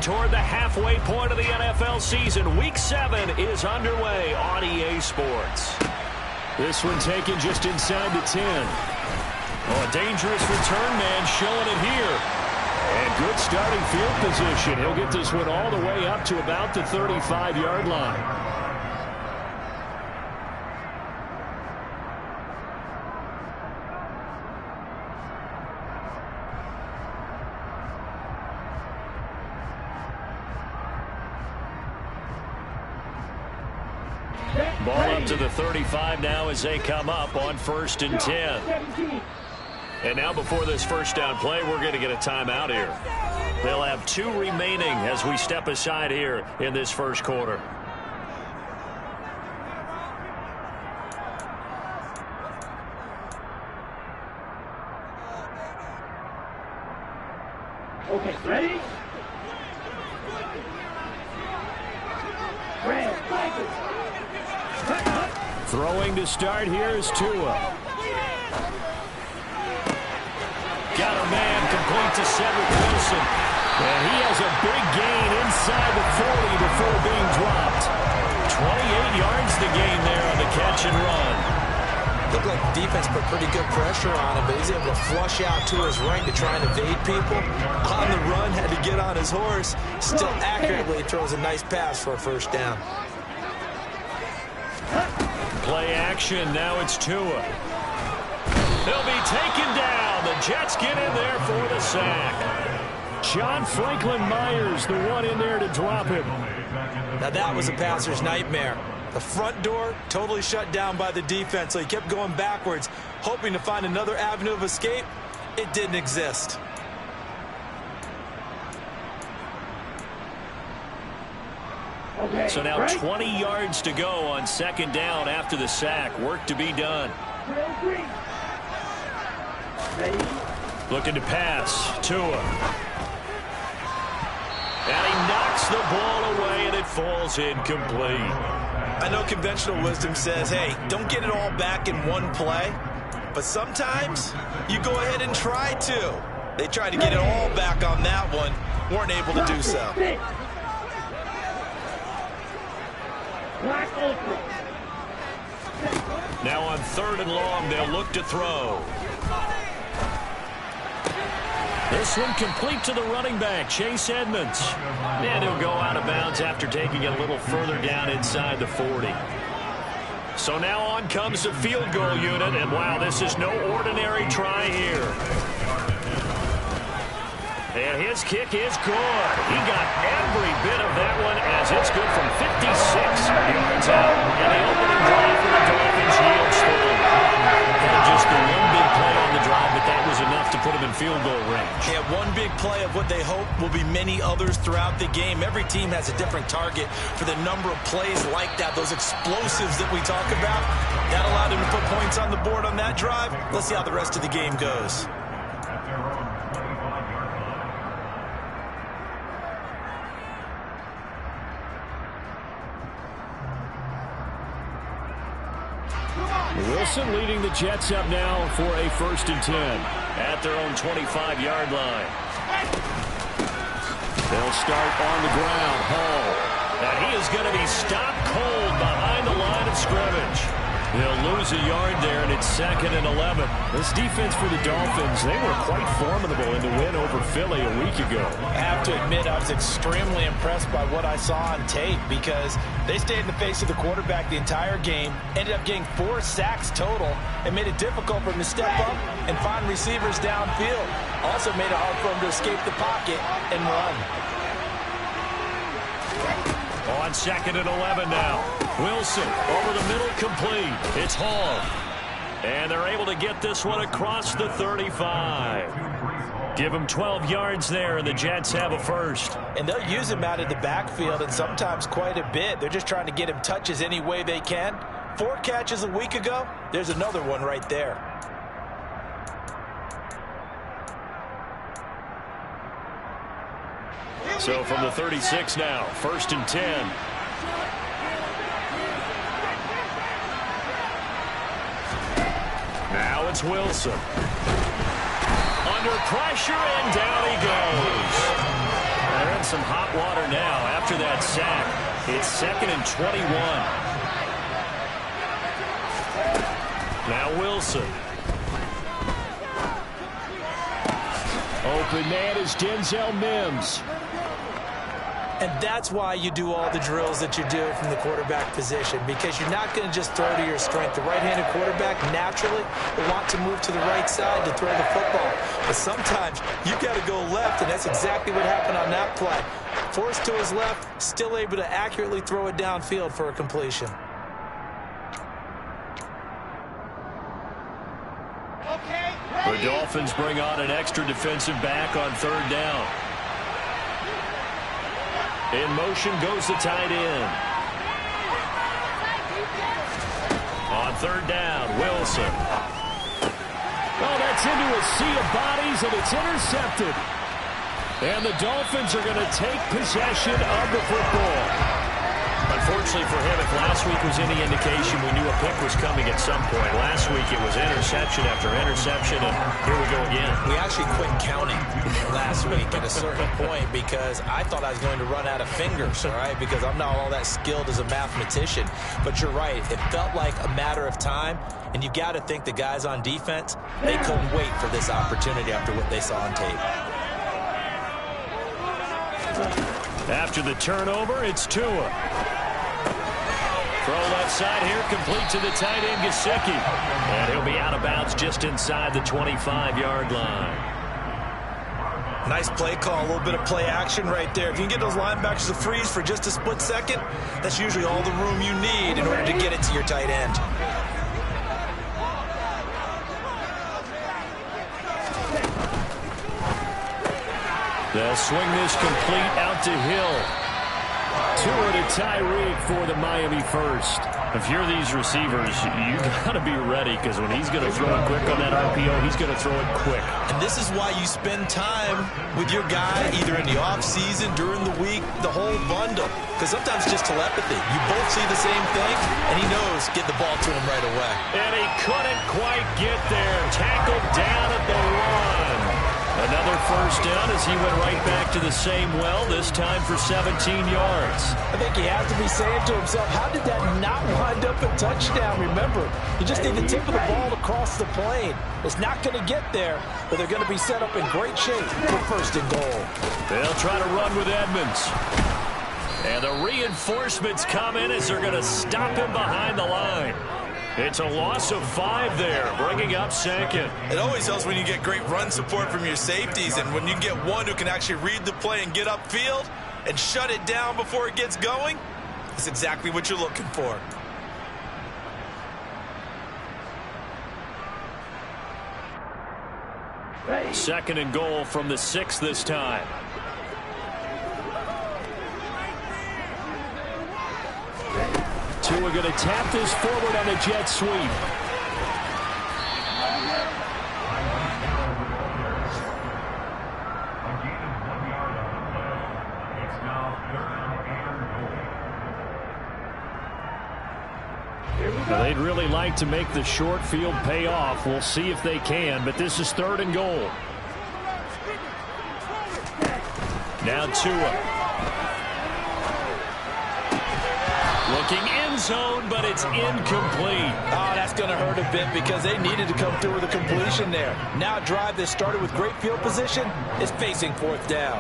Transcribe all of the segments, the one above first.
Toward the halfway point of the NFL season, Week 7 is underway on EA Sports. This one taken just inside the 10. Oh, a dangerous return man showing it here. And good starting field position. He'll get this one all the way up to about the 35-yard line. Ball up to the 35 now as they come up on 1st and 10. And now before this first down play, we're going to get a timeout here. They'll have 2 remaining as we step aside here in this first quarter. Okay, ready? Throwing to start here is Tua. Got a man complete to Cedric Wilson. And he has a big gain inside the 40 before being dropped. 28 yards the gain there on the catch and run. Looked like the defense put pretty good pressure on him, but he's able to flush out to his right to try and evade people. On the run, had to get on his horse. Still accurately throws a nice pass for a first down. Play action. Now it's Tua. He'll be taken down. The Jets get in there for the sack. John Franklin Myers, the one in there to drop him. Now that was a passer's nightmare. The front door totally shut down by the defense, so he kept going backwards, hoping to find another avenue of escape. It didn't exist. So now 20 yards to go on 2nd down after the sack. Work to be done. Looking to pass. Tua. And he knocks the ball away, and it falls incomplete. I know conventional wisdom says, hey, don't get it all back in one play. But sometimes you go ahead and try to. They tried to get it all back on that one. Weren't able to do so. Now on 3rd and long, they'll look to throw. This one complete to the running back, Chase Edmonds. And he'll go out of bounds after taking it a little further down inside the 40. So now on comes the field goal unit, and wow, this is no ordinary try here. And his kick is good. He got every bit of that one as it's good from 56 yards out. And the opening drive for the Dolphins yields through. And just the one big play on the drive, but that was enough to put him in field goal range. Yeah, one big play of what they hope will be many others throughout the game. Every team has a different target for the number of plays like that, those explosives that we talk about. That allowed him to put points on the board on that drive. Let's see how the rest of the game goes. Wilson leading the Jets up now for a 1st and 10 at their own 25-yard line. They'll start on the ground. Hall. And he is going to be stopped cold behind the line of scrimmage. They'll lose a yard there, and it's 2nd and 11. This defense for the Dolphins, they were quite formidable in the win over Philly a week ago. I have to admit, I was extremely impressed by what I saw on tape because they stayed in the face of the quarterback the entire game, ended up getting 4 sacks total, and made it difficult for him to step up and find receivers downfield. Also made it hard for him to escape the pocket and run. On 2nd and 11 now. Wilson over the middle, complete. It's Hall. And they're able to get this one across the 35. Give him 12 yards there, and the Jets have a first. And they'll use him out of the backfield, and sometimes quite a bit. They're just trying to get him touches any way they can. 4 catches a week ago. There's another one right there. So from the 36 now, 1st and 10. Now it's Wilson. Under pressure, and down he goes. And some hot water now after that sack. It's 2nd and 21. Now Wilson. Open man is Denzel Mims. And that's why you do all the drills that you do from the quarterback position, because you're not going to just throw to your strength. The right-handed quarterback naturally will want to move to the right side to throw the football. But sometimes you've got to go left, and that's exactly what happened on that play. Forced to his left, still able to accurately throw it downfield for a completion. The Dolphins bring on an extra defensive back on 3rd down. In motion goes the tight end. On 3rd down, Wilson. Oh, that's into a sea of bodies, and it's intercepted. And the Dolphins are going to take possession of the football. Unfortunately for him, if last week was any indication, we knew a pick was coming at some point. Last week it was interception after interception, and here we go again. We actually quit counting last week at a certain point because I thought I was going to run out of fingers, all right, because I'm not all that skilled as a mathematician. But you're right. It felt like a matter of time, and you've got to think the guys on defense, they couldn't wait for this opportunity after what they saw on tape. After the turnover, it's Tua. Throw left side here, complete to the tight end, Gesicki. And he'll be out of bounds just inside the 25-yard line. Nice play call, a little bit of play action right there. If you can get those linebackers to freeze for just a split second, that's usually all the room you need in order to get it to your tight end. They'll swing this complete out to Hill. Tua to Tyreek for the Miami first. If you're these receivers, you got to be ready, because when he's going to throw it quick on that RPO, he's going to throw it quick. And this is why you spend time with your guy either in the offseason, during the week, the whole bundle. Because sometimes it's just telepathy. You both see the same thing, and he knows get the ball to him right away. And he couldn't quite get there. Tackled down at the 1. Another first down as he went right back to the same well, this time for 17 yards. I think he has to be saying to himself, how did that not wind up a touchdown? Remember, you just need the tip of the ball across the plane. It's not going to get there, but they're going to be set up in great shape for 1st and goal. They'll try to run with Edmonds. And the reinforcements come in as they're going to stop him behind the line. It's a loss of 5 there, bringing up 2nd. It always helps when you get great run support from your safeties, and when you get one who can actually read the play and get upfield and shut it down before it gets going, that's exactly what you're looking for. Second and goal from the 6 this time. Tua going to tap this forward on a jet sweep. Now, they'd really like to make the short field pay off. We'll see if they can, but this is 3rd and goal. Now Tua. Looking end zone, but it's incomplete. Oh, that's going to hurt a bit because they needed to come through with a completion there. Now a drive that started with great field position is facing 4th down.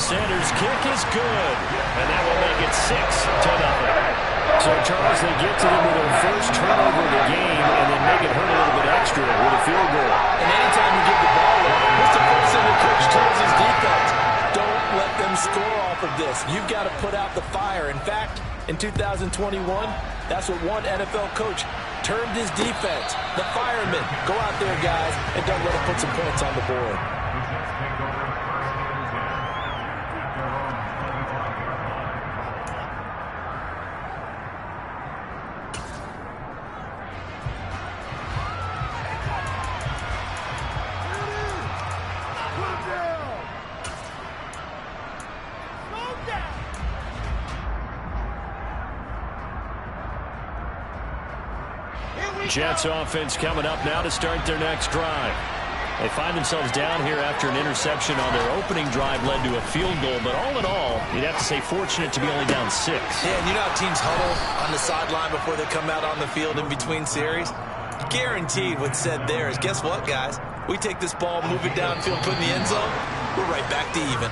Sanders' kick is good, and that will make it 6-0. So, Charles, they get to them with their first turnover of the game and then make it hurt a little bit extra with a field goal. And anytime you give the ball away, what's the first thing the coach tells his defense? Don't let them score off of this. You've got to put out the fire. In fact, in 2021, that's what one NFL coach termed his defense. The firemen. Go out there, guys, and don't let them put some points on the board. Jets offense coming up now to start their next drive. They find themselves down here after an interception on their opening drive led to a field goal. But all in all, you'd have to say fortunate to be only down 6. Yeah, and you know how teams huddle on the sideline before they come out on the field in between series? Guaranteed what's said there is, guess what, guys? We take this ball, move it downfield, put in the end zone, we're right back to even.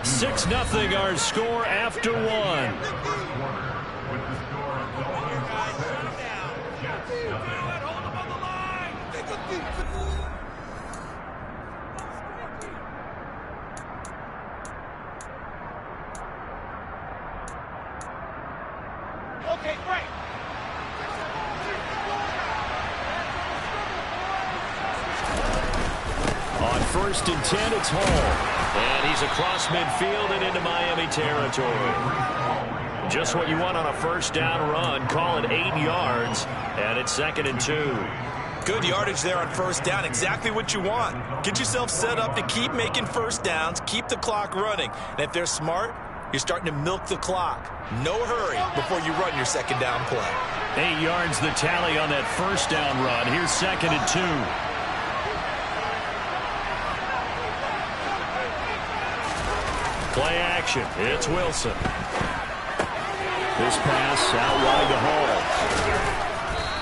6-0 our score after 1. Okay, great. On 1st and 10, it's Hall. And he's across midfield and into Miami territory. Just what you want on a first down run. Call it 8 yards, and it's 2nd and 2. Good yardage there on first down. Exactly what you want. Get yourself set up to keep making first downs, keep the clock running. And if they're smart, you're starting to milk the clock. No hurry before you run your second down play. 8 yards the tally on that first down run. Here's 2nd and 2. Play action. It's Wilson. This pass out wide to Hall.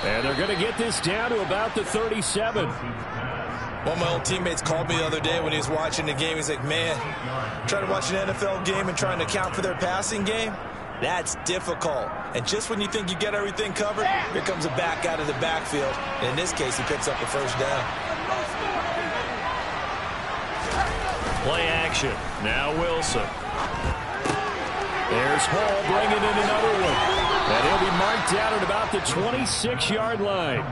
And they're going to get this down to about the 37. One of my old teammates called me the other day when he was watching the game. He's like, man, trying to watch an NFL game and trying to account for their passing game, that's difficult. And just when you think you get everything covered, here comes a back out of the backfield. And in this case, he picks up a first down. Play action. Now Wilson. There's Hall bringing in another one. And he'll be marked down at about the 26-yard line.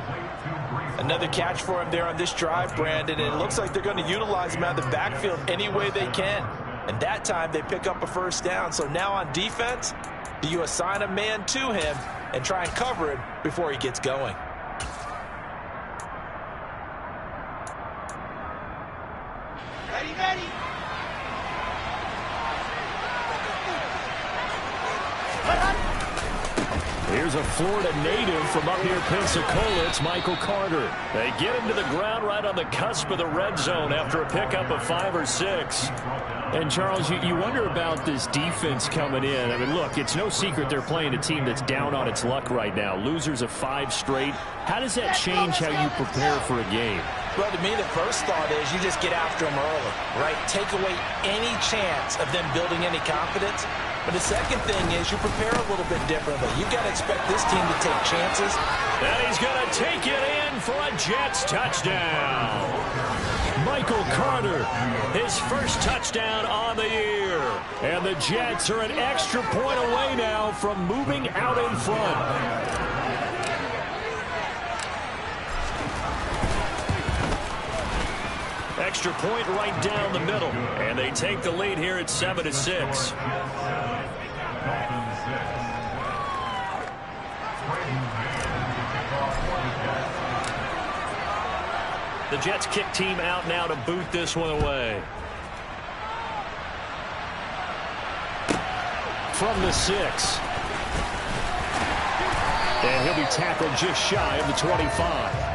Another catch for him there on this drive, Brandon, and it looks like they're going to utilize him out of the backfield any way they can. And that time they pick up a first down. So now on defense, do you assign a man to him and try and cover him before he gets going? Ready, ready. Here's a Florida native from up near Pensacola. It's Michael Carter. They get him to the ground right on the cusp of the red zone after a pickup of 5 or 6. And, Charles, you wonder about this defense coming in. I mean, look, it's no secret they're playing a team that's down on its luck right now. Losers of 5 straight. How does that change how you prepare for a game? Well, to me, the first thought is you just get after them early, right? Take away any chance of them building any confidence. But the second thing is you prepare a little bit differently. You've got to expect this team to take chances. And he's going to take it in for a Jets touchdown. Michael Carter, his first touchdown on the year. And the Jets are an extra point away now from moving out in front. Extra point right down the middle. And they take the lead here at 7-6. The Jets kick team out now to boot this one away. From the 6. And he'll be tackled just shy of the 25.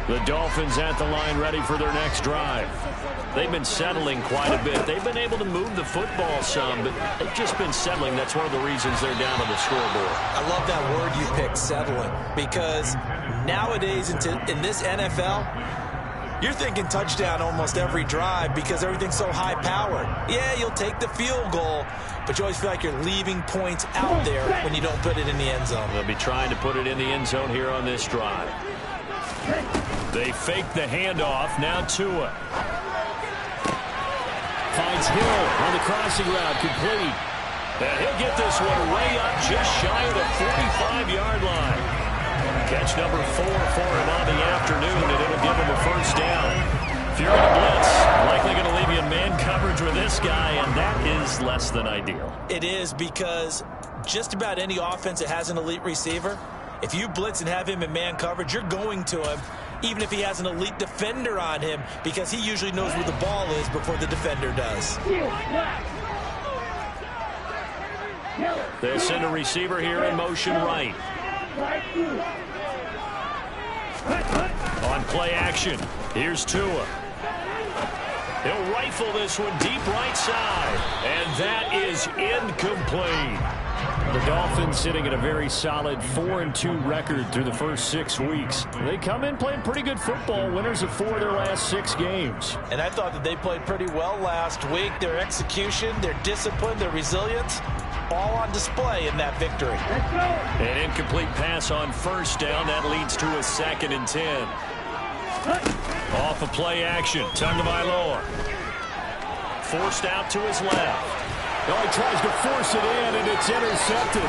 The Dolphins at the line ready for their next drive. They've been settling quite a bit. They've been able to move the football some, but they've just been settling. That's one of the reasons they're down on the scoreboard. I love that word you picked, settling, because nowadays in this NFL, you're thinking touchdown almost every drive because everything's so high-powered. Yeah, you'll take the field goal, but you always feel like you're leaving points out there when you don't put it in the end zone. They'll be trying to put it in the end zone here on this drive. They fake the handoff. Now Tua. Finds Hill on the crossing route. Complete. And he'll get this one way up just shy of the 45-yard line. Catch number 4 for him on the afternoon, and it'll give him a first down. If you're going to blitz, likely going to leave you in man coverage with this guy, and that is less than ideal. It is, because just about any offense that has an elite receiver, If you blitz and have him in man coverage, you're going to him, even if he has an elite defender on him, because he usually knows where the ball is before the defender does. They'll send a receiver here in motion right. On play action, here's Tua. He'll rifle this one deep right side, and that is incomplete. The Dolphins sitting at a very solid 4-2 record through the first 6 weeks. They come in playing pretty good football, winners of 4 of their last 6 games. And I thought that they played pretty well last week. Their execution, their discipline, their resilience, all on display in that victory. An incomplete pass on first down. That leads to a 2nd and 10. Off of play action. Tagovailoa. Forced out to his left. Oh, he tries to force it in, and it's intercepted.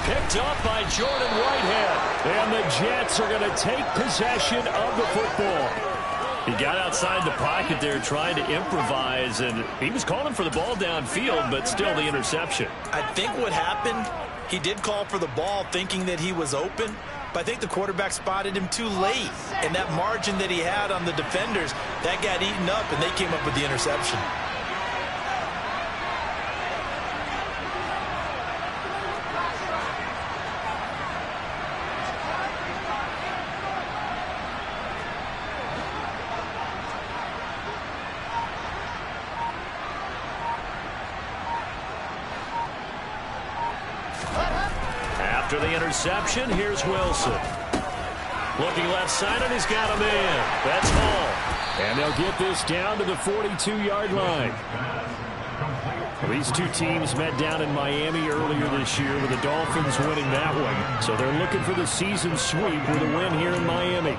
Picked up by Jordan Whitehead. And the Jets are going to take possession of the football. He got outside the pocket there trying to improvise, and he was calling for the ball downfield, but still the interception. I think what happened, he did call for the ball thinking that he was open, but I think the quarterback spotted him too late. And that margin that he had on the defenders, that got eaten up, and they came up with the interception. After the interception, here's Wilson. Looking left side, and he's got him in. That's Hall. And they'll get this down to the 42-yard line. Well, these two teams met down in Miami earlier this year with the Dolphins winning that one. So they're looking for the season sweep with a win here in Miami.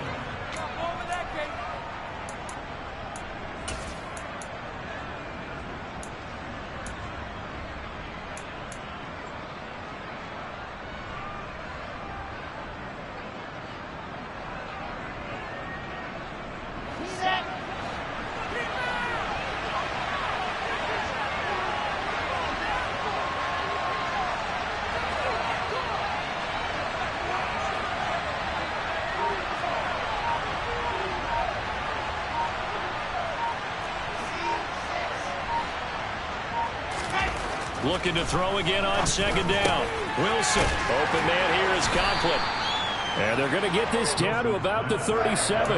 Looking to throw again on 2nd down. Wilson. Open man here is Conklin. And they're going to get this down to about the 37.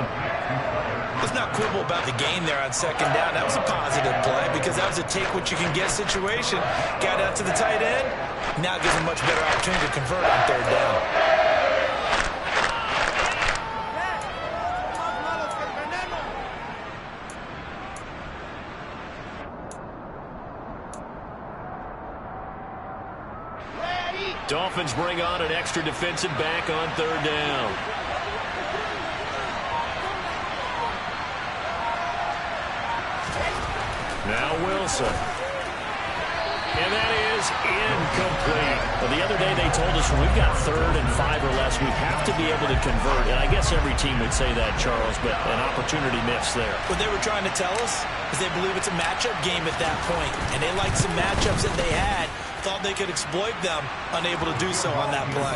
Let's not quibble about the gain there on 2nd down. That was a positive play because that was a take-what-you-can-get situation. Got out to the tight end. Now it gives them a much better opportunity to convert on 3rd down. Dolphins bring on an extra defensive back on 3rd down. Now Wilson. And that is incomplete. Well, the other day they told us when we've got 3rd and 5 or less, we have to be able to convert. And I guess every team would say that, Charles, but an opportunity missed there. What they were trying to tell us is they believe it's a matchup game at that point. And they liked some matchups that they had. Thought they could exploit them, unable to do so on that play.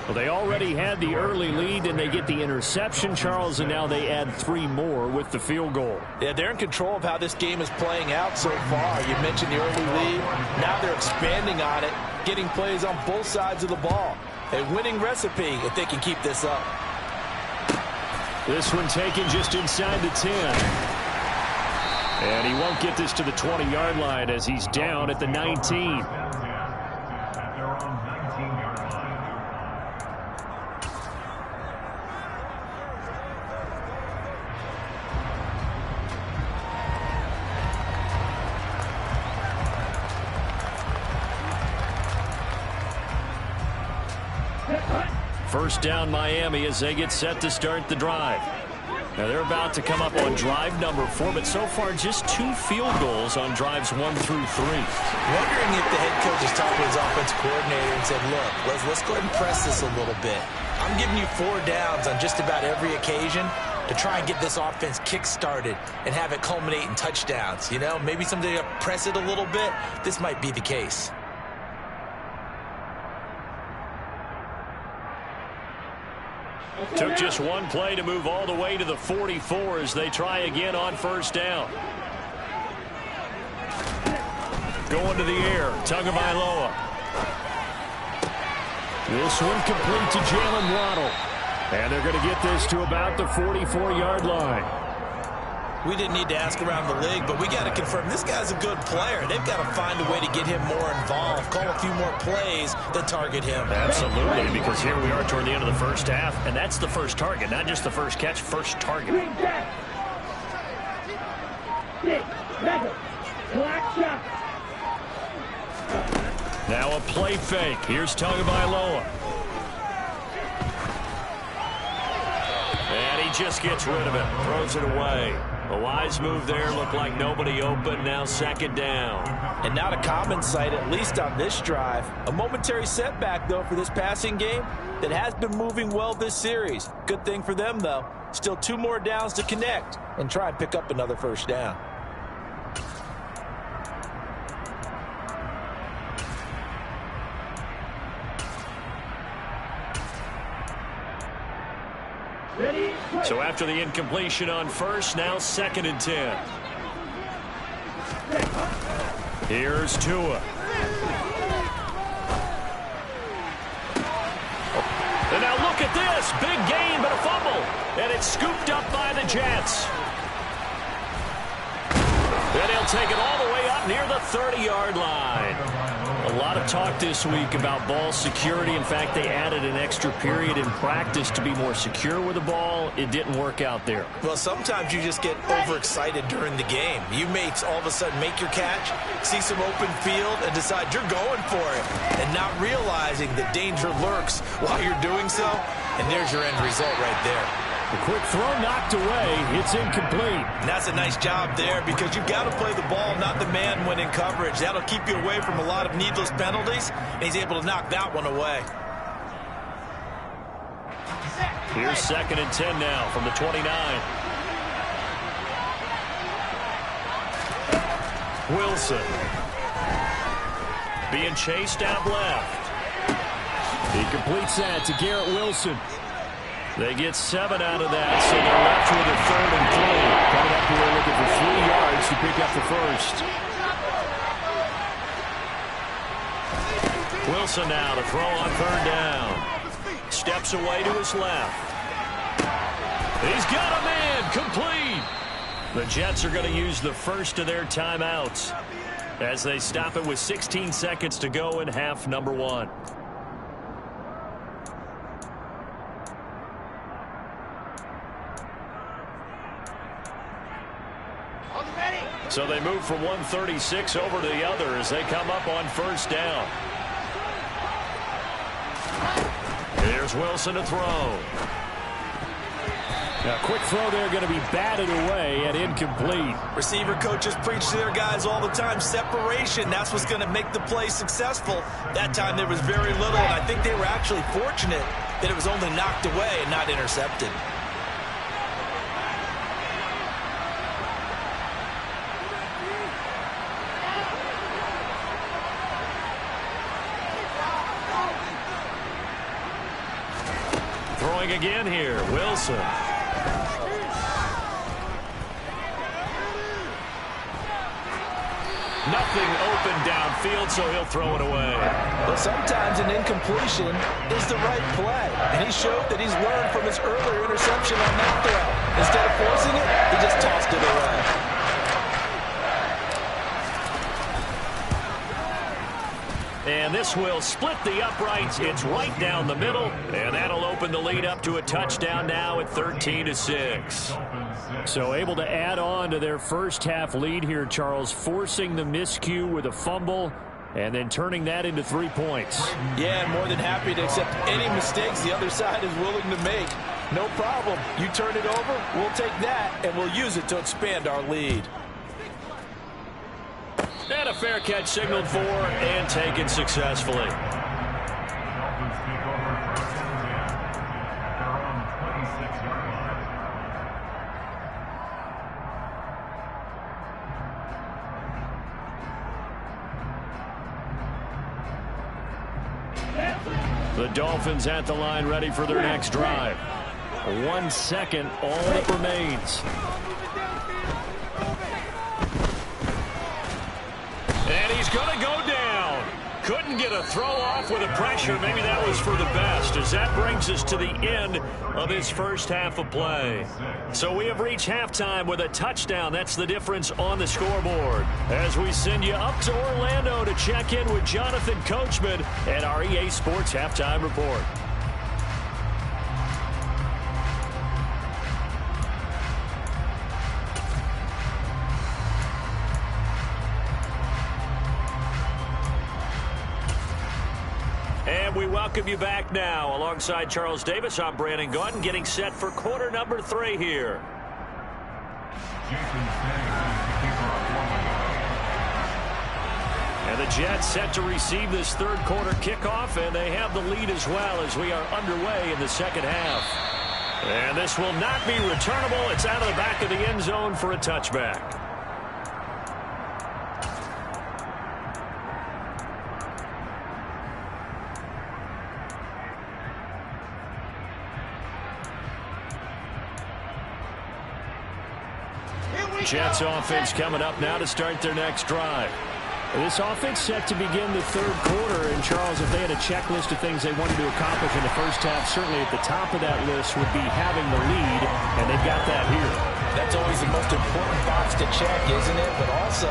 Well, they already had the early lead, and they get the interception, Charles, and now they add 3 more with the field goal. Yeah, they're in control of how this game is playing out so far. You mentioned the early lead. Now they're expanding on it, getting plays on both sides of the ball. A winning recipe if they can keep this up. This one taken just inside the 10. And he won't get this to the 20-yard line as he's down at the 19. First down Miami as they get set to start the drive. Now they're about to come up on drive number 4, but so far just 2 field goals on drives 1 through 3. Wondering if the head coach has talked to his offensive coordinator and said, look, let's go ahead and press this a little bit. I'm giving you 4 downs on just about every occasion to try and get this offense kick-started and have it culminate in touchdowns. You know, maybe someday to press it a little bit. This might be the case. Took just one play to move all the way to the 44 as they try again on first down. Going to the air, Tagovailoa. This one complete to Jalen Waddle. And they're going to get this to about the 44-yard line. We didn't need to ask around the league, but we got to confirm this guy's a good player. They've got to find a way to get him more involved, call a few more plays that target him. Absolutely, because here we are toward the end of the first half, and that's the first target, not just the first catch, first target. Now a play fake. Here's Tagovailoa. And he just gets rid of it, throws it away. A wise move there, looked like nobody open, now second down. And not a common sight, at least on this drive. A momentary setback, though, for this passing game that has been moving well this series. Good thing for them, though. Still 2 more downs to connect and try and pick up another first down. So after the incompletion on first, now 2nd and 10. Here's Tua. And now look at this. Big gain, but a fumble. And it's scooped up by the Jets. And he'll take it all the way up near the 30-yard line. A lot of talk this week about ball security. In fact, they added an extra period in practice to be more secure with the ball. It didn't work out there. Well, sometimes you just get overexcited during the game. You may all of a sudden make your catch, see some open field, and decide you're going for it, and not realizing that danger lurks while you're doing so. And there's your end result right there. A quick throw knocked away. It's incomplete. And that's a nice job there because you've got to play the ball, not the man when in coverage. That'll keep you away from a lot of needless penalties, and he's able to knock that one away. Here's 2nd and 10 now from the 29. Wilson. Being chased out left. He completes that to Garrett Wilson. They get 7 out of that, so they're left with a 3rd and 3. Coming up here looking for 3 yards to pick up the first. Wilson now to throw on 3rd down. Steps away to his left. He's got a man, complete. The Jets are going to use the first of their timeouts as they stop it with 16 seconds to go in half number 1. So they move from 136 over to the other as they come up on first down. Here's Wilson to throw. Now, quick throw there going to be batted away and incomplete. Receiver coaches preach to their guys all the time. Separation, that's what's going to make the play successful. That time there was very little, and I think they were actually fortunate that it was only knocked away and not intercepted. Throwing again here, Wilson. Nothing open downfield, so he'll throw it away. But sometimes an incompletion is the right play. And he showed that he's learned from his earlier interception on that throw. Instead of forcing it, he just tossed it away. And this will split the uprights. It's right down the middle, and that'll open the lead up to a touchdown now at 13-6. So able to add on to their first half lead here, Charles, forcing the miscue with a fumble and then turning that into 3 points. Yeah, more than happy to accept any mistakes the other side is willing to make. No problem. You turn it over, we'll take that, and we'll use it to expand our lead. And a fair catch signaled for and taken successfully. The Dolphins at the line ready for their next drive. 1 second, all that remains. And he's going to go down. Couldn't get a throw off with the pressure. Maybe that was for the best, as that brings us to the end of this first half of play. So we have reached halftime with a touchdown. That's the difference on the scoreboard. As we send you up to Orlando to check in with Jonathan Coachman and our EA Sports Halftime Report. And we welcome you back now. Alongside Charles Davis, I'm Brandon Gaudin, getting set for quarter number 3 here. And the Jets set to receive this third quarter kickoff, and they have the lead as well as we are underway in the second half. And this will not be returnable. It's out of the back of the end zone for a touchback. Jets offense coming up now to start their next drive. This offense set to begin the third quarter, and Charles, if they had a checklist of things they wanted to accomplish in the first half, certainly at the top of that list would be having the lead, and they've got that here. That's always the most important box to check, isn't it? But also,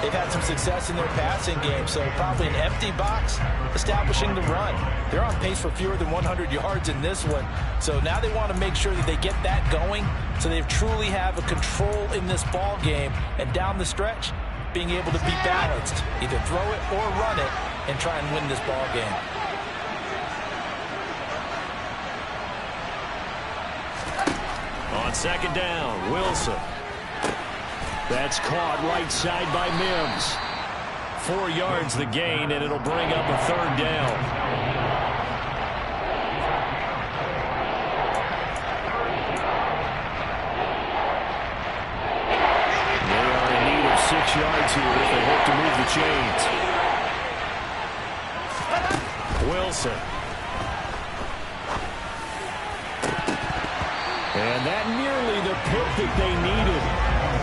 they've had some success in their passing game, so probably an empty box establishing the run. They're on pace for fewer than 100 yards in this one, so now they want to make sure that they get that going so they truly have a control in this ball game, and down the stretch, being able to be balanced, either throw it or run it, and try and win this ball game. On second down, Wilson. That's caught right side by Mims. 4 yards the gain, and it'll bring up a third down. They are in need of 6 yards here if they hope to move the chains. Wilson. And that nearly the pick that they needed.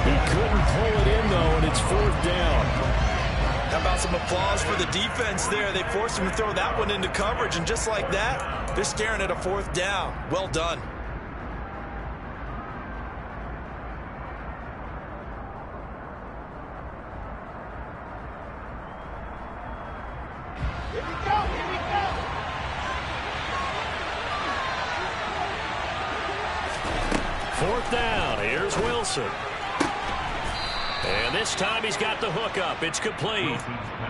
He couldn't pull it in, though, and it's fourth down. How about some applause for the defense there? They forced him to throw that one into coverage, and just like that, they're staring at a fourth down. Well done. Here we go, here we go. Fourth down. Here's Wilson. And this time he's got the hook up. It's complete.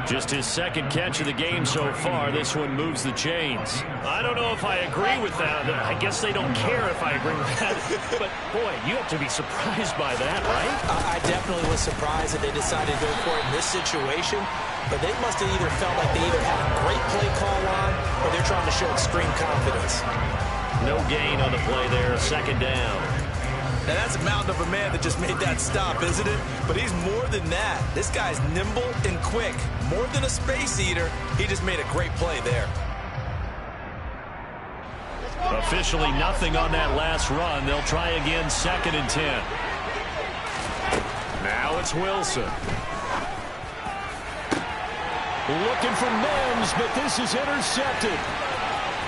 Just his second catch of the game so far. This one moves the chains. I don't know if I agree with that. I guess they don't care if I agree with that. But, boy, you have to be surprised by that, right? I definitely was surprised that they decided to go for it in this situation. But they must have either felt like they either had a great play call on or they're trying to show extreme confidence. No gain on the play there. Second down. Now, that's a mountain of a man that just made that stop, isn't it? But he's more than that. This guy's nimble and quick. More than a space eater, he just made a great play there. Officially nothing on that last run. They'll try again, 2nd and 10. Now it's Wilson. Looking for Mims, but this is intercepted.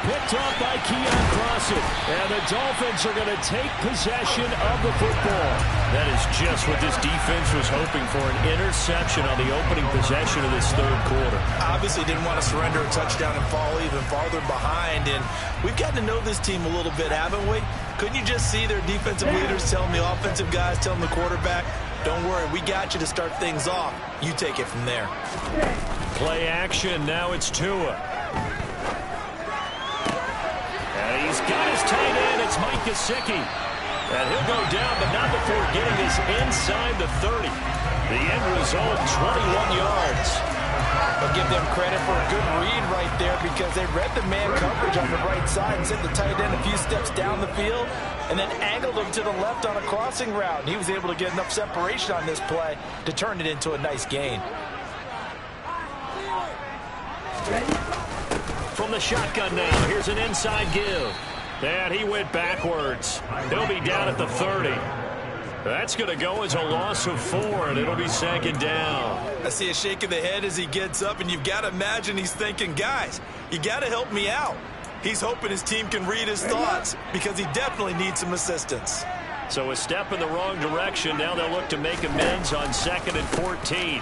Picked off by Keon Crossett. And the Dolphins are going to take possession of the football. That is just what this defense was hoping for, an interception on the opening possession of this third quarter. Obviously didn't want to surrender a touchdown and fall even farther behind. And we've gotten to know this team a little bit, haven't we? Couldn't you just see their defensive leaders telling the offensive guys, telling the quarterback, don't worry, we got you to start things off. You take it from there. Play action. Now it's Tua. And he's got his tight end. It's Mike Gesicki. And he'll go down, but not before getting us inside the 30. The end result, 21 yards. I'll give them credit for a good read right there because they read the man coverage on the right side and sent the tight end a few steps down the field and then angled him to the left on a crossing route. And he was able to get enough separation on this play to turn it into a nice gain. From the shotgun now, here's an inside give. And he went backwards. He'll be down at the 30. That's going to go as a loss of 4, and it'll be 2nd down. I see a shake of the head as he gets up, and you've got to imagine he's thinking, guys, you got to help me out. He's hoping his team can read his thoughts because he definitely needs some assistance. So a step in the wrong direction. Now they'll look to make amends on 2nd and 14.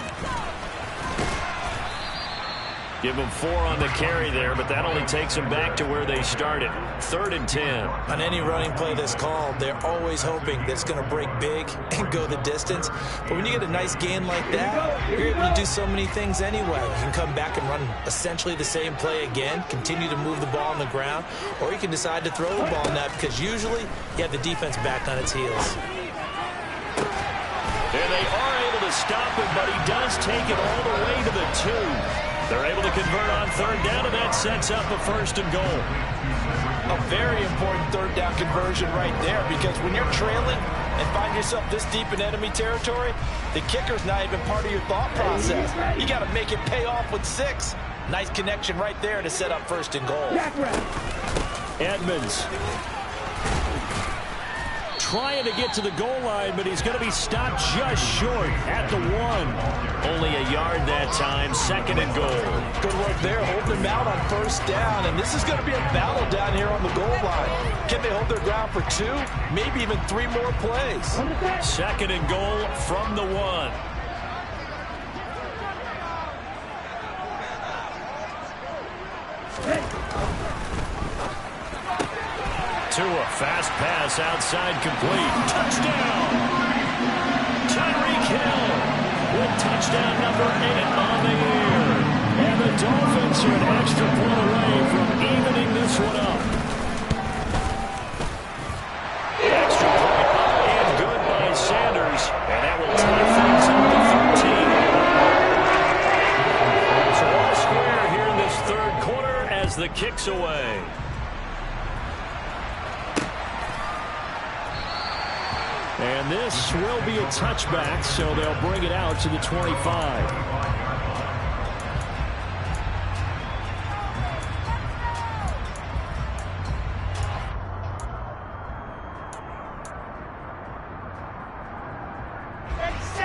Give them 4 on the carry there, but that only takes them back to where they started. 3rd and 10. On any running play that's called, they're always hoping that it's going to break big and go the distance. But when you get a nice gain like that, you're able to do so many things anyway. You can come back and run essentially the same play again, continue to move the ball on the ground, or you can decide to throw the ball now because usually you have the defense back on its heels. And they are able to stop him, but he does take it all the way to the 2. They're able to convert on 3rd down, and that sets up a 1st and goal. A very important 3rd down conversion right there, because when you're trailing and find yourself this deep in enemy territory, the kicker's not even part of your thought process. You got to make it pay off with 6. Nice connection right there to set up 1st and goal. Edmonds trying to get to the goal line, but he's going to be stopped just short at the 1. Only a yard that time. 2nd and goal. Good work there, holding them out on 1st down, and this is going to be a battle down here on the goal line. Can they hold their ground for 2, maybe even 3 more plays? 2nd and goal from the 1. Tua, fast pass outside, complete. Touchdown! Tyreek Hill with touchdown number 8 on the year. And the Dolphins are an extra point away from evening this one up. Extra point up and good by Sanders. And that will tie things up to 13. So all square here in this 3rd quarter as the kick's away. And this will be a touchback, so they'll bring it out to the 25.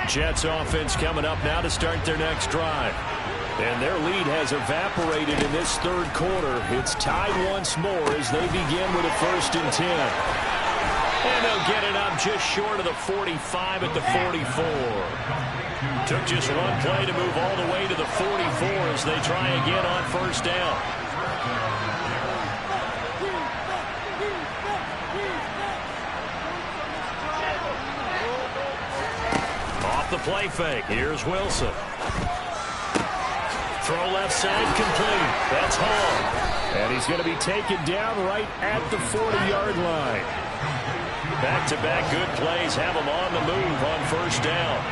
Jets offense coming up now to start their next drive. And their lead has evaporated in this 3rd quarter. It's tied once more as they begin with a 1st and 10. And they'll get it up just short of the 45 at the 44. Took just one play to move all the way to the 44 as they try again on 1st down. Off the play fake. Here's Wilson. Throw left side complete. That's Hall. And he's going to be taken down right at the 40-yard line. Back-to-back good plays have him on the move on 1st down.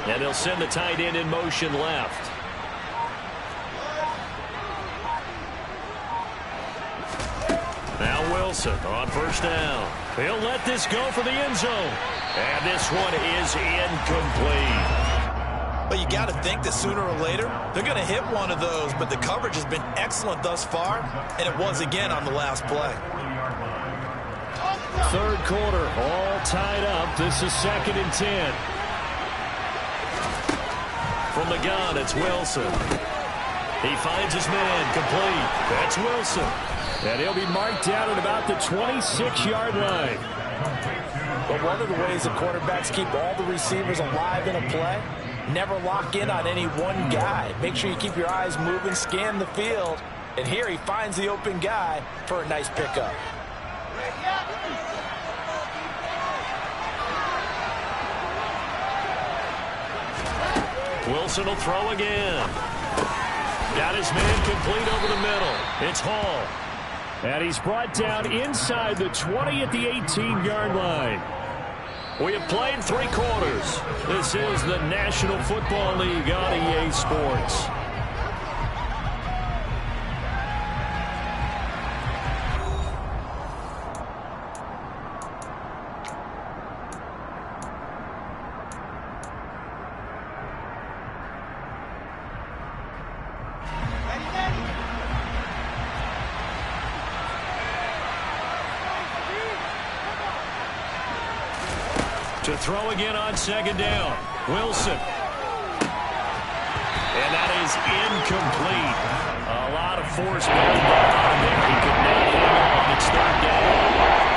And they'll send the tight end in motion left. Now Wilson on 1st down. He'll let this go for the end zone. And this one is incomplete. But you got to think that sooner or later, they're going to hit one of those. But the coverage has been excellent thus far, and it was again on the last play. 3rd quarter, all tied up. This is 2nd and 10. From the gun, it's Wilson. He finds his man, complete. That's Wilson. And he'll be marked down at about the 26-yard line. But one of the ways that quarterbacks keep all the receivers alive in a play, never lock in on any one guy. Make sure you keep your eyes moving, scan the field. And here he finds the open guy for a nice pickup. Wilson will throw again. Got his man complete over the middle. It's Hall. And he's brought down inside the 20 at the 18-yard line. We have played 3 quarters. This is the National Football League on EA Sports. To throw again on second down. Wilson. And that is incomplete. A lot of force behind there. He could not hang on. It's third down.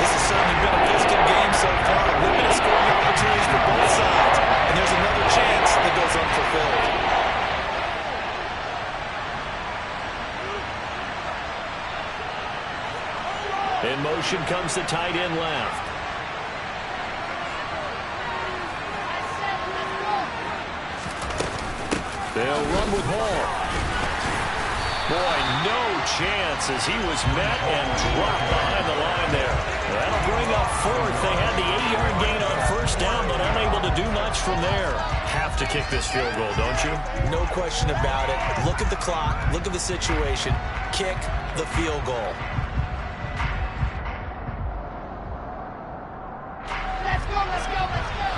This has certainly been a physical game so far. Limited scoring opportunities for both sides. And there's another chance that goes unfulfilled. In motion comes the tight end left. They'll run with Hall. Boy, no chance as he was met and dropped behind the line there. That'll bring up fourth. They had the 8-yard gain on first down, but unable to do much from there. Have to kick this field goal, don't you? No question about it. Look at the clock. Look at the situation. Kick the field goal. Let's go, let's go, let's go.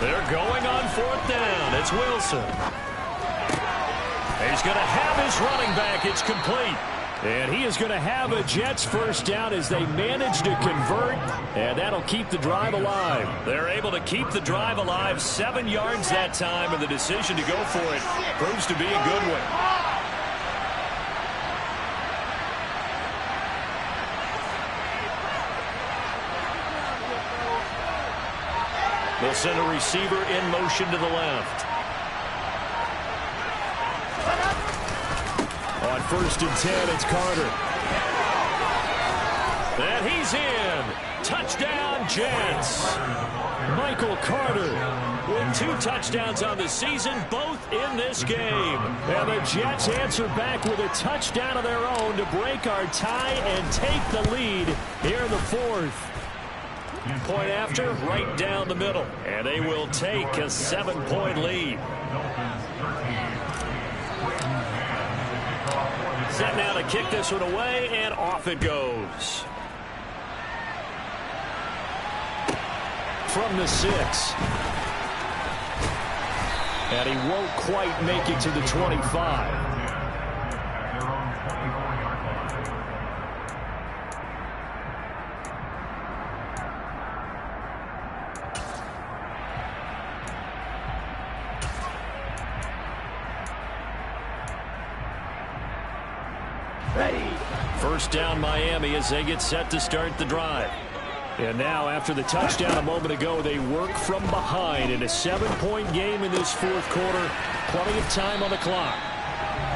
They're going on fourth down. It's Wilson. He's going to have his running back. It's complete. And he is going to have a Jets first down as they manage to convert. And that'll keep the drive alive. They're able to keep the drive alive 7 yards that time. And the decision to go for it proves to be a good one. They'll send a receiver in motion to the left. On 1st and 10, it's Carter. And he's in. Touchdown, Jets. Michael Carter with 2 touchdowns on the season, both in this game. And the Jets answer back with a touchdown of their own to break our tie and take the lead here in the 4th. Point after, right down the middle. And they will take a 7-point lead. Set now to kick this one away, and off it goes. From the 6. And he won't quite make it to the 25. First down Miami as they get set to start the drive. And now after the touchdown a moment ago, they work from behind in a 7-point game in this 4th quarter. Plenty of time on the clock.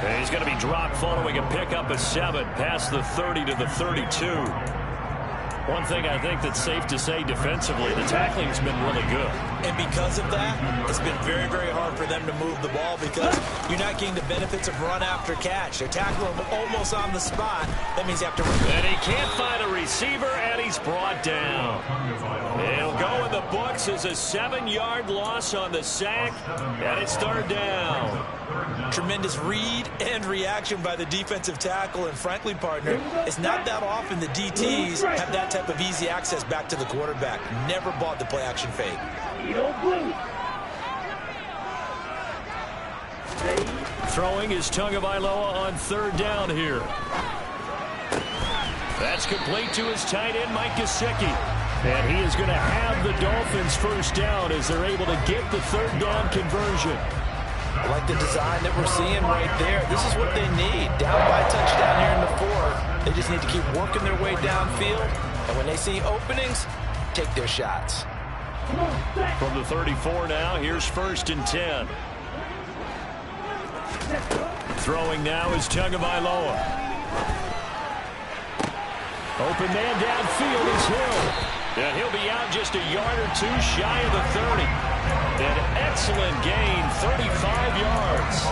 And he's going to be dropped following a pickup of 7 past the 30 to the 32. One thing I think that's safe to say defensively, the tackling's been really good. And because of that, it's been very, very hard for them to move the ball because you're not getting the benefits of run after catch. They're tackling him almost on the spot. That means you have to run. And he can't find a receiver, and he's brought down. It'll go in the books as a 7-yard loss on the sack, and it's 3rd down. Tremendous read and reaction by the defensive tackle, and frankly, partner, it's not that often the DTs have that type of easy access back to the quarterback. Never bought the play-action fake. Throwing is Tagovailoa on 3rd down here. That's complete to his tight end, Mike Gesicki. And he is going to have the Dolphins first down as they're able to get the 3rd down conversion. I like the design that we're seeing right there. This is what they need. Down by a touchdown here in the 4th. They just need to keep working their way downfield. And when they see openings, take their shots. From the 34 now, here's 1st and 10. Throwing now is Tagovailoa. Open man downfield is Hill. And he'll be out just a yard or 2 shy of the 30. An excellent gain, 35 yards.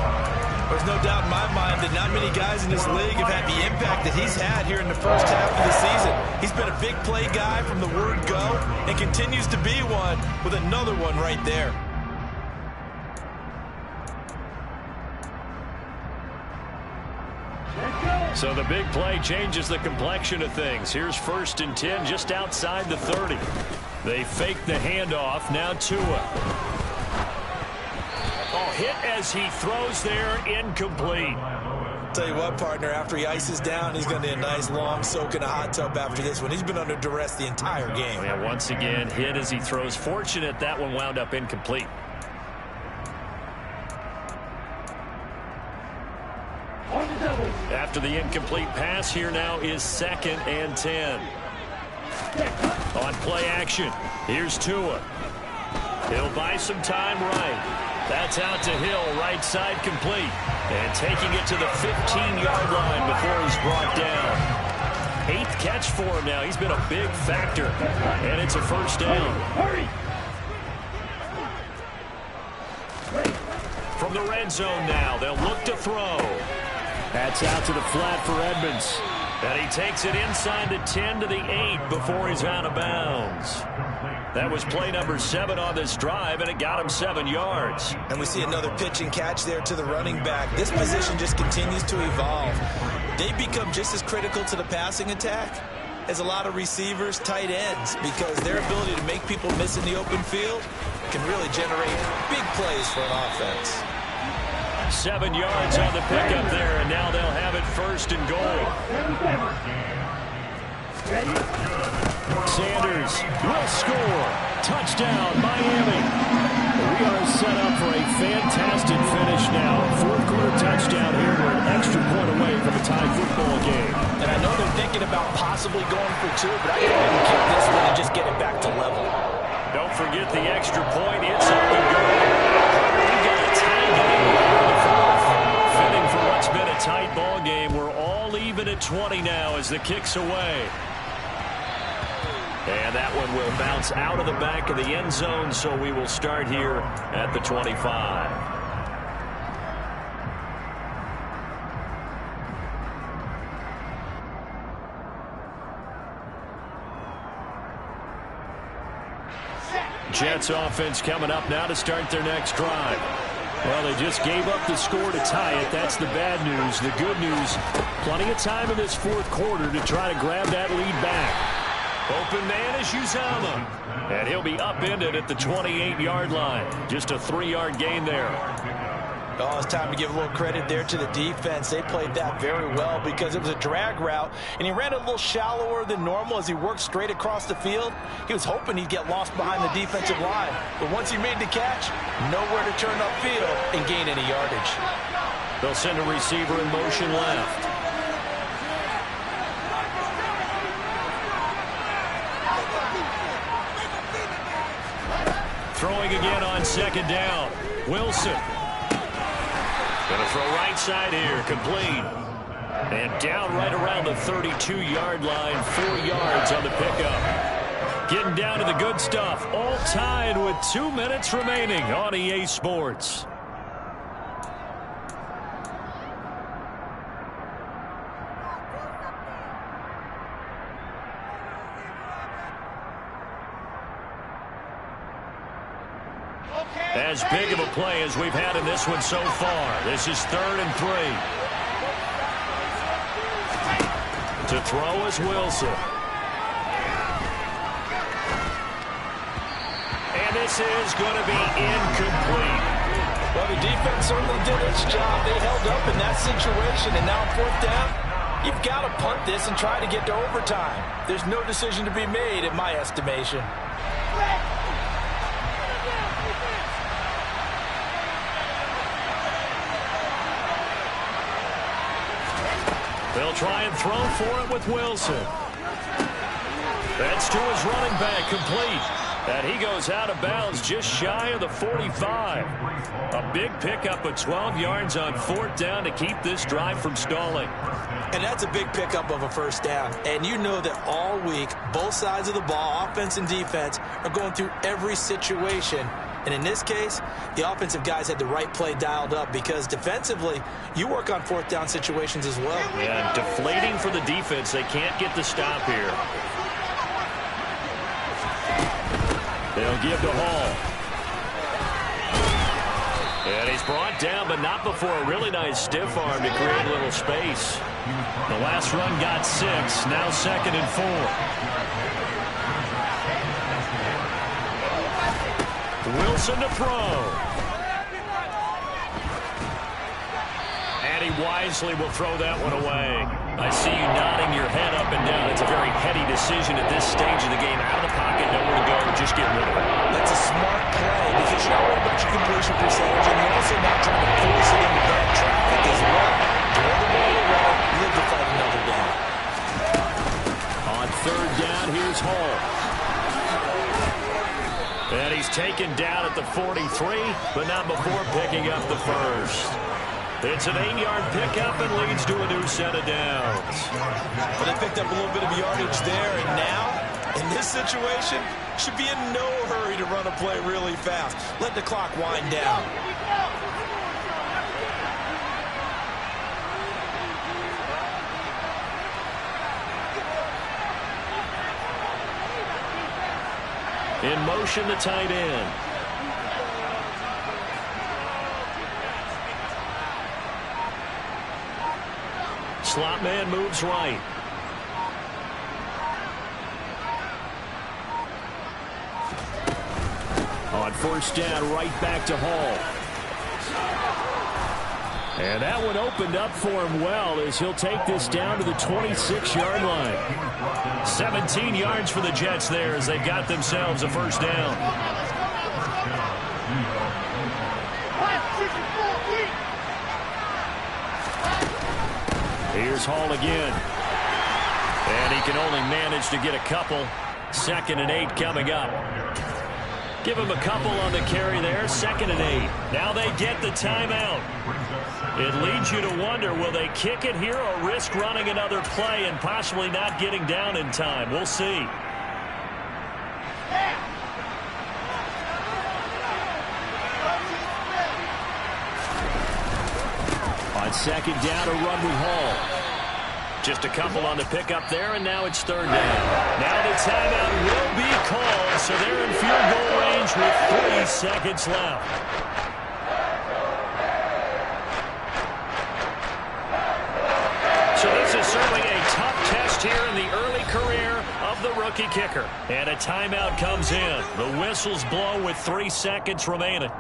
There's no doubt in my mind that not many guys in this league have had the impact that he's had here in the first half of the season. He's been a big play guy from the word go and continues to be one with another one right there. So the big play changes the complexion of things. Here's 1st and 10 just outside the 30. They fake the handoff. Now Tua. Oh, hit as he throws there, incomplete. tell you what, partner, after he ices down, he's going to need a nice long soak in a hot tub after this one. He's been under duress the entire game. Yeah, once again, hit as he throws. Fortunate that one wound up incomplete. After the incomplete pass, here now is 2nd and 10. On play action, here's Tua. He'll buy some time right. That's out to Hill, right side complete. And taking it to the 15-yard line before he's brought down. 8th catch for him now. He's been a big factor. And it's a first down. From the red zone now, they'll look to throw. That's out to the flat for Edmonds. And he takes it inside the 10 to the 8 before he's out of bounds. That was play number 7 on this drive, and it got him 7 yards. And we see another pitch and catch there to the running back. This position just continues to evolve. They become just as critical to the passing attack as a lot of receivers, tight ends, because their ability to make people miss in the open field can really generate big plays for an offense. 7 yards on the pickup there, and now they'll have it 1st and goal. Sanders will score. Touchdown, Miami. We are set up for a fantastic finish now. 4th quarter touchdown here. We're an extra point away from a tie football game. And I know they're thinking about possibly going for 2, but I think they can keep this one and just get it back to level. Don't forget the extra point. It's up and going. We got a tie game here in the 4th. Fitting for what's been a tight ball game. We're all even at 20 now as the kick's away. And that one will bounce out of the back of the end zone, so we will start here at the 25. Jets offense coming up now to start their next drive. Well, they just gave up the score to tie it. That's the bad news. The good news, plenty of time in this 4th quarter to try to grab that lead back. Open man is Uzama. And he'll be upended at the 28-yard line. Just a 3-yard gain there. Oh, it's time to give a little credit there to the defense. They played that very well because it was a drag route, and he ran a little shallower than normal as he worked straight across the field. He was hoping he'd get lost behind the defensive line. But once he made the catch, nowhere to turn upfield and gain any yardage. They'll send a receiver in motion left. Throwing again on 2nd down. Wilson. Going to throw right side here. Complete. And down right around the 32-yard line. 4 yards on the pickup. Getting down to the good stuff. All tied with 2 minutes remaining on EA Sports. As big of a play as we've had in this one so far. This is 3rd and 3. To throw is Wilson. And this is going to be incomplete. Well, the defense certainly did its job. They held up in that situation, and now 4th down, you've got to punt this and try to get to overtime. There's no decision to be made in my estimation. They'll try and throw for it with Wilson. That's to his running back, complete. And he goes out of bounds just shy of the 45. A big pickup of 12 yards on 4th down to keep this drive from stalling. And that's a big pickup of a 1st down. And you know that all week, both sides of the ball, offense and defense, are going through every situation. And in this case, the offensive guys had the right play dialed up because defensively, you work on 4th down situations as well. Yeah, deflating for the defense. They can't get the stop here. They'll give to Hall. And he's brought down, but not before a really nice stiff arm to create a little space. The last run got 6, now 2nd and 4. Wilson to throw. And he wisely will throw that one away. I see you nodding your head up and down. It's a very heady decision at this stage of the game. Out of the pocket, nowhere to go, just get rid of it. That's a smart play because you're not worried about your completion percentage, and you're also not trying to force it into bad traffic as well. Throw the ball away, live to fight another down. On third down, here's Hall. And he's taken down at the 43, but not before picking up the first. It's an 8-yard pickup and leads to a new set of downs. But they picked up a little bit of yardage there, and now, in this situation, should be in no hurry to run a play really fast. Let the clock wind down. In motion, the tight end. Slot man moves right. On first down, right back to Hall. And that one opened up for him well as he'll take this down to the 26-yard line. 17 yards for the Jets there as they've got themselves a first down. Here's Hall again. And he can only manage to get a couple. 2nd and 8 coming up. Give him a couple on the carry there. 2nd and 8. Now they get the timeout. It leads you to wonder, will they kick it here or risk running another play and possibly not getting down in time? We'll see. On 2nd down, a run with Hall. Just a couple on the pickup there, and now it's 3rd down. Now the timeout will be called, so they're in field goal range with 3 seconds left. So this is certainly a tough test here in the early career of the rookie kicker. And a timeout comes in. The whistles blow with 3 seconds remaining.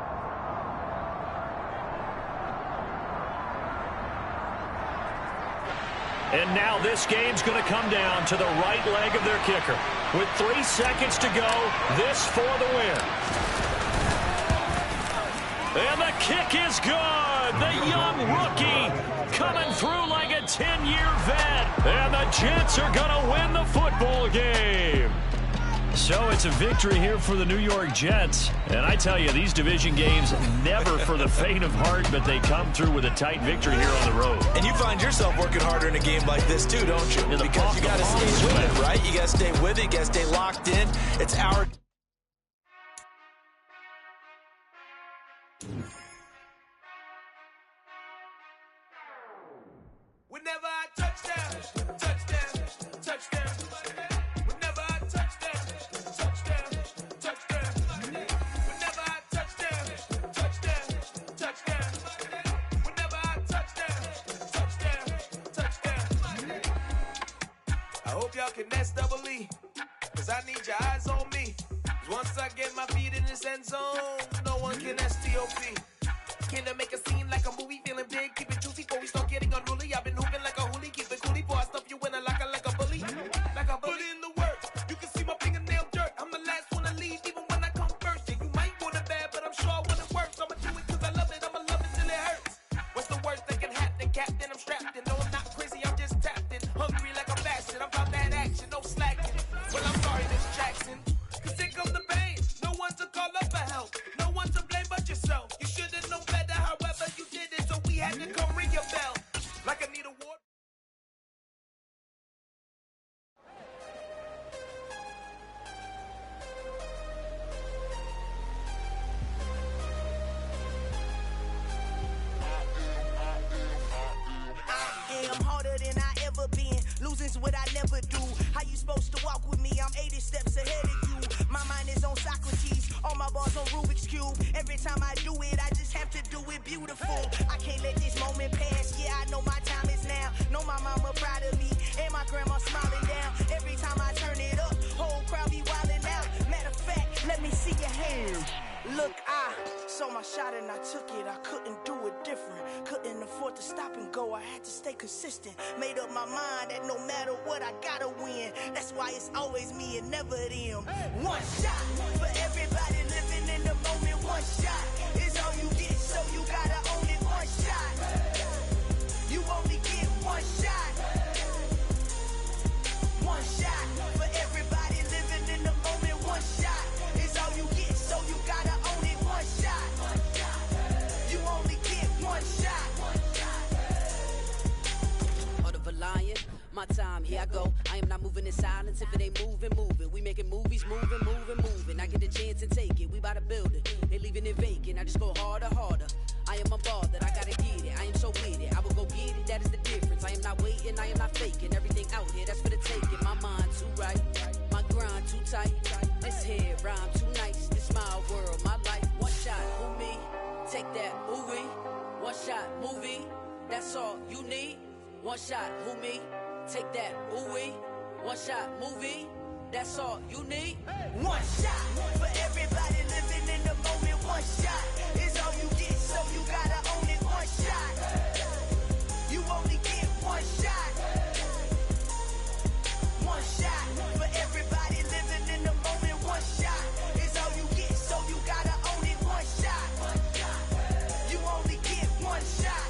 And now this game's going to come down to the right leg of their kicker. With 3 seconds to go, this for the win. And the kick is good. The young rookie coming through like a 10-year vet. And the Jets are going to win the football game. So it's a victory here for the New York Jets. And I tell you, these division games, never for the faint of heart, but they come through with a tight victory here on the road. And you find yourself working harder in a game like this too, don't you? Because you got to stay with it, right? You got to stay with it. You got to stay locked in. It's our... Whenever I touchdown, touchdown, touchdown. Whenever I touchdown, touchdown, touchdown. Whenever I touchdown, touchdown, touchdown. Whenever I touchdown, touchdown, touchdown. I hope y'all can nest double E, cause I need your eyes on me. Cause once I get my feet in this end zone, no one can STOP. Can I make a scene like a movie, feeling big, keep it juicy before we start getting unruly. I've been hooping like a hoolie, keep it coolie before I stuff you in a locker like a bully. Like a bully in the work, you can see my fingernail dirt. I'm the last one to leave, even when I come first. Yeah, you might want it bad, but I'm sure I want it worse. I'ma do it cause I love it, I'ma love it till it hurts. What's the worst that can happen, Captain? I'm strapped in, no I'm not crazy, I'm just tapped in. Hungry like a bastard, I'm about that action, no slacking. Well, I'm sorry, Miss Jackson, cause here comes the pain. No one to call up for help, no one to blame but yourself. You should've known better, however you did it, so we had to come ring your bell. Like I need a water. I'm harder than I ever been. Losing's what I never do. How you supposed to walk with me? I'm 80 steps ahead of you. My mind is on Socrates. All my bars on Rubik's Cube. Every time I do it, I just have to do it beautiful. I can't let this moment pass. Yeah, I know my time is now. Know my mama proud of me. And my grandma smiling down. Every time I turn it up, whole crowd be wildin' out. Matter of fact, let me see your hands. Look, I saw my shot and I took it. I couldn't do it different. Couldn't afford to stop and go, I had to stay consistent. Made up my mind that no matter what, I gotta win. That's why it's always me and never them. One shot for everybody living in the moment. One shot is all you get, so you gotta own it. One shot, you only get one shot. One shot for everybody living in the moment. One shot is all you get, so you gotta own it. One shot, you only get one shot. Heart of a lion, my time, here I go. I am not moving in silence. If it ain't moving, moving. We making movies, moving, moving, moving. I get a chance and take it. We bout to build it. They leaving it vacant. I just go harder, harder. I am unbothered. I gotta get it. I am so with it. I will go get it. That is the difference. I am not waiting. I am not faking. Everything out here, that's for the taking. My mind too right. My grind too tight. This here rhyme too nice. This my world, my life. One shot, who me? Take that, ooh wee. One shot, movie. That's all you need. One shot, who me? Take that, ooh wee. One shot, movie. That's all you need. One shot for everybody living in the moment. One shot is all you get, so you gotta own it. One shot, you only get one shot. One shot for everybody living in the moment. One shot is all you get, so you gotta own it. One shot, you only get one shot.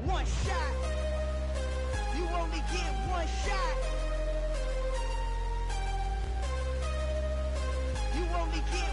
One shot, you only get one shot. You only get